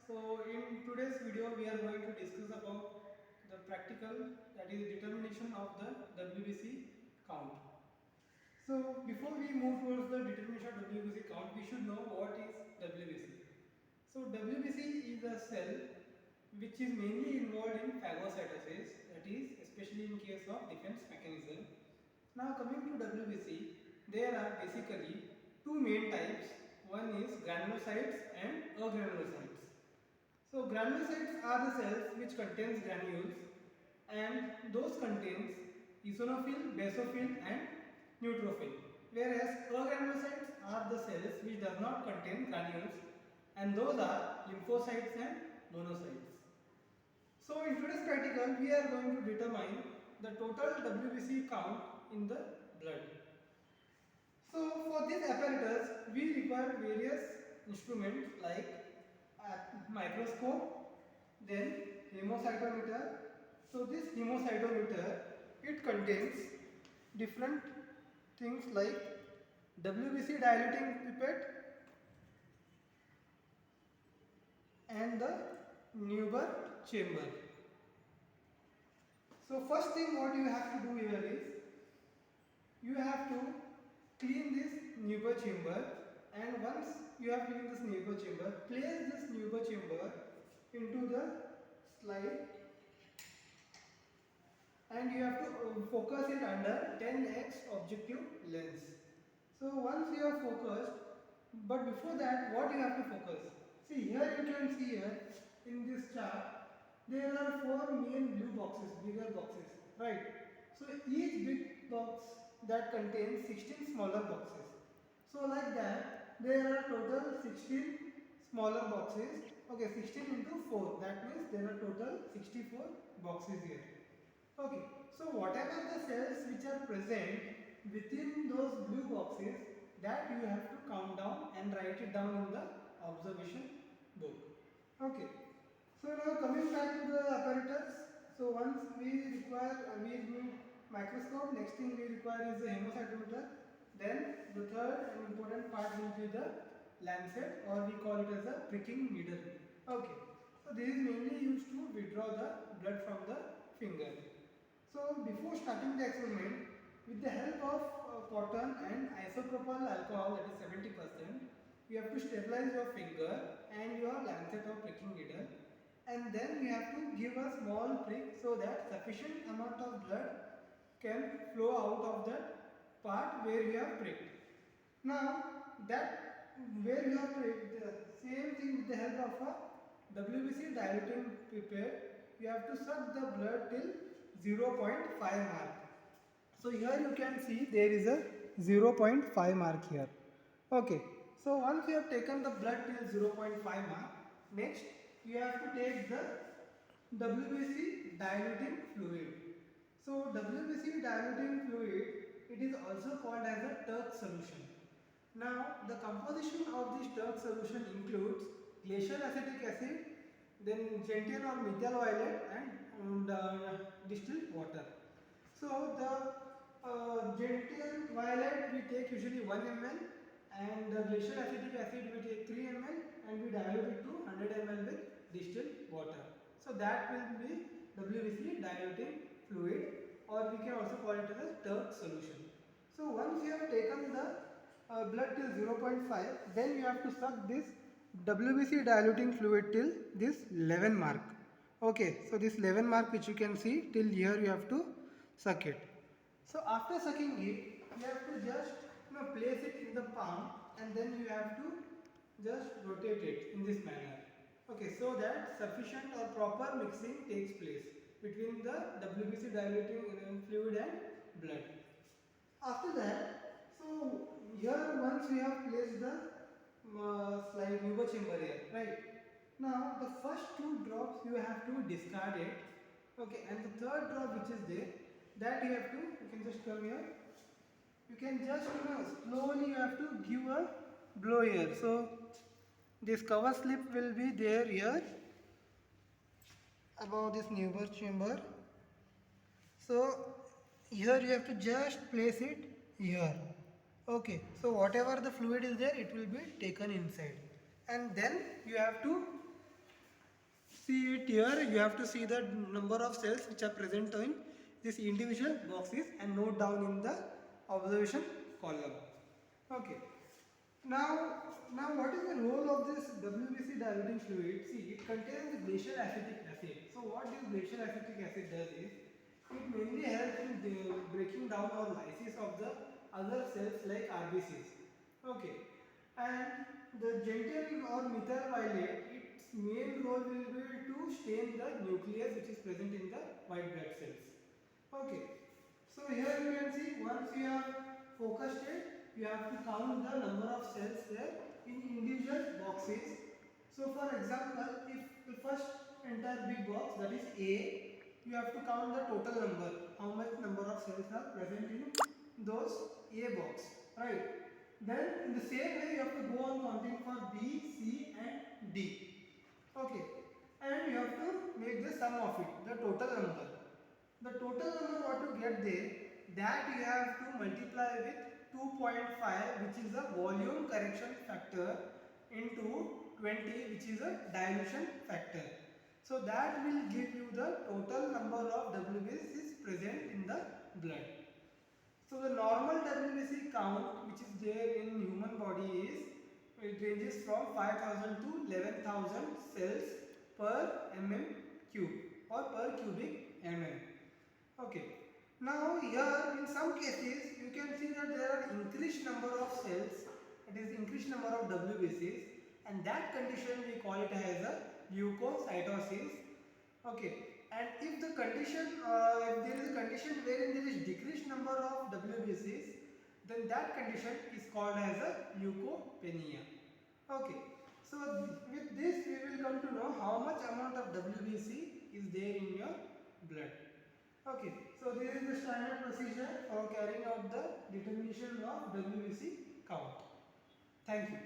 So in today's video we are going to discuss about the practical, that is determination of the WBC count. So before we move towards the determination of WBC count, we should know what is WBC. So WBC is a cell which is mainly involved in phagocytosis, that is especially in case of defense mechanism. Now coming to WBC, there are basically two main types. One is granulocytes and agranulocytes. So granulocytes are the cells which contains granules, and those contains eosinophil, basophil and neutrophil. Whereas agranulocytes are the cells which does not contain granules, and those are lymphocytes and monocytes. So in today's practical we are going to determine the total WBC count in the blood. So for this apparatus we require various instruments like microscope, then hemocytometer. So this hemocytometer, it contains different things like WBC dilating pipette and the Neuber chamber. So first thing what you have to do here is you have to clean this Neuber chamber, and once you have cleaned this Neuber chamber, place this Neuber chamber into the slide, and you have to focus it under 10x objective lens. So once you have focused, but before that what you have to focus? See here, you can see here in this chart there are 4 main blue boxes, bigger boxes, right? So each big box that contains 16 smaller boxes. So like that there are total 16 smaller boxes. Okay, 16 into 4, that means there are total 64 boxes here. Okay, so whatever the cells which are present within those blue boxes, that you have to count down and write it down in the observation book. Okay, so now coming back to the apparatus. So once we need microscope, next thing we require is the hemocytometer. Then the third and important part will be the lancet, or we call it as a pricking needle. Okay, so this is mainly used to withdraw the blood from the finger. So before starting the experiment, with the help of cotton and isopropyl alcohol, that is 70%, you have to sterilize your finger and your lancet or pricking needle, and then we have to give a small prick so that sufficient amount of blood can flow out of that part where you have pricked. Now that where you have pricked, the same thing with the help of a WBC dilating pipette, you have to suck the blood till 0.5 mark. So here you can see there is a 0.5 mark here. Okay, so once you have taken the blood till 0.5 mark, next you have to take the WBC diluting fluid. So WBC diluting fluid, it is also called as a Turk solution. Now the composition of this Turk solution includes glacial acetic acid, then gentian or methyl violet, and distilled water. So the gentian violet we take usually 1 ml, and the glacial acetic acid we take 3 ml, and we dilute it to 100 ml with distilled water. So that will be WBC diluting fluid, or we can also call it as a Turk solution. So once you have taken the blood till 0.5, then you have to suck this WBC diluting fluid till this 11 mark. Okay, so this 11 mark which you can see, till here you have to suck it. So after sucking it, you have to just place it in the palm, and then you have to just rotate it in this manner. Okay, so that sufficient or proper mixing takes place between the WBC diluting fluid and blood. After that, so here once we have placed the slide Neuber chamber here, right? Now the first 2 drops you have to discard it. Okay, and the third drop which is there, that you have to, you can just come here. You can just slowly you have to give a blow here. So this cover slip will be there here above this Neuber chamber. So here you have to just place it here. Okay, so whatever the fluid is there, it will be taken inside, and then you have to see it here, you have to see the number of cells which are present in this individual boxes and note down in the observation column. Okay. Now what is the role of this WBC diluting fluid? See, it contains the glacial acetic acid. So what this glacial acetic acid does is, it mainly helps in breaking down or lysis of the other cells like RBCs. Okay. And the gentle or methyl violet, its main role will be to stain the nucleus which is present in the white blood cells. Okay. So here you can see, once you have focused it, you have to count the number of cells there in individual boxes. So for example, if the first entire big box, that is A, you have to count the total number, how much number of cells are present in those A box, right? Then in the same way you have to go on counting for B, C and D. Okay. And you have to make the sum of it, the total number. The total number what you get there, that you have to multiply with 2.5, which is a volume correction factor, into 20, which is a dilution factor. So that will give you the total number of WBCs present in the blood. So the normal WBC count which is there in human body is, it ranges from 5000 to 11000 cells per mm cube or per cubic mm. Okay. Now here in some cases you can see that there are increased number of cells, it is increased number of WBCs, and that condition we call it as a leukocytosis. Okay. And if the condition, if there is a condition wherein there is decreased number of WBCs, then that condition is called as a leukopenia. Okay. So with this we will come to know how much amount of WBC is there in your blood. Okay, so this is the standard procedure for carrying out the determination of WBC count. Thank you.